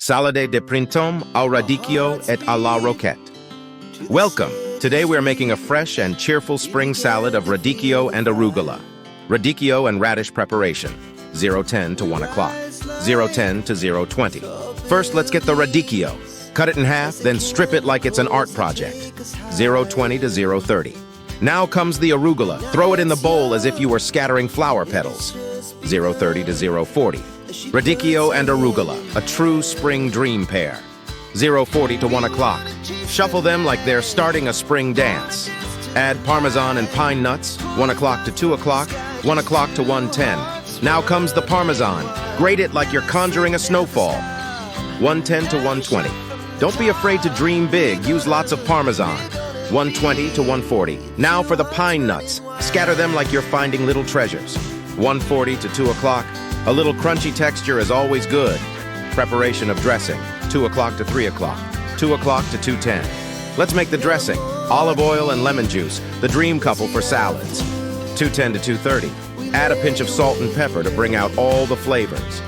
Salade de printemps au radicchio et à la roquette. Welcome! Today we're making a fresh and cheerful spring salad of radicchio and arugula. Radicchio and radish preparation, 0:10 to 1 o'clock, 0:10 to 0:20. First, let's get the radicchio. Cut it in half, then strip it like it's an art project, 0:20 to 0:30. Now comes the arugula. Throw it in the bowl as if you were scattering flower petals, 0:30 to 0:40. Radicchio and arugula, a true spring dream pair, 0:40 to 1 o'clock. Shuffle them like they're starting a spring dance. Add Parmesan and pine nuts, 1 o'clock to 2 o'clock, 1 o'clock to 1:10. Now comes the Parmesan. Grate it like you're conjuring a snowfall, 1:10 to 1:20. Don't be afraid to dream big, use lots of Parmesan, 1:20 to 1:40. Now for the pine nuts. Scatter them like you're finding little treasures, 1:40 to 2 o'clock. A little crunchy texture is always good. Preparation of dressing, 2 o'clock to 3 o'clock, 2 o'clock to 2:10. Let's make the dressing. Olive oil and lemon juice, the dream couple for salads, 2:10 to 2:30. Add a pinch of salt and pepper to bring out all the flavors.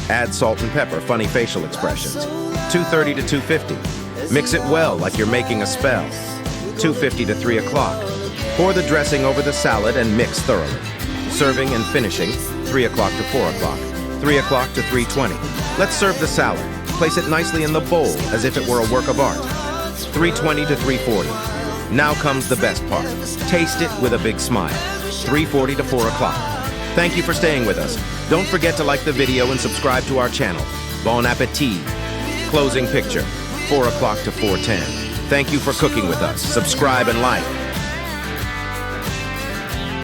Add salt and pepper, funny facial expressions, 2:30 to 2:50. Mix it well like you're making a spell, 2:50 to 3 o'clock. Pour the dressing over the salad and mix thoroughly. Serving and finishing, 3 o'clock to 4 o'clock, 3 o'clock to 3:20. Let's serve the salad. Place it nicely in the bowl as if it were a work of art, 3:20 to 3:40. Now comes the best part. Taste it with a big smile, 3:40 to 4 o'clock. Thank you for staying with us. Don't forget to like the video and subscribe to our channel. Bon appetit. Closing picture, 4 o'clock to 4:10. Thank you for cooking with us. Subscribe and like.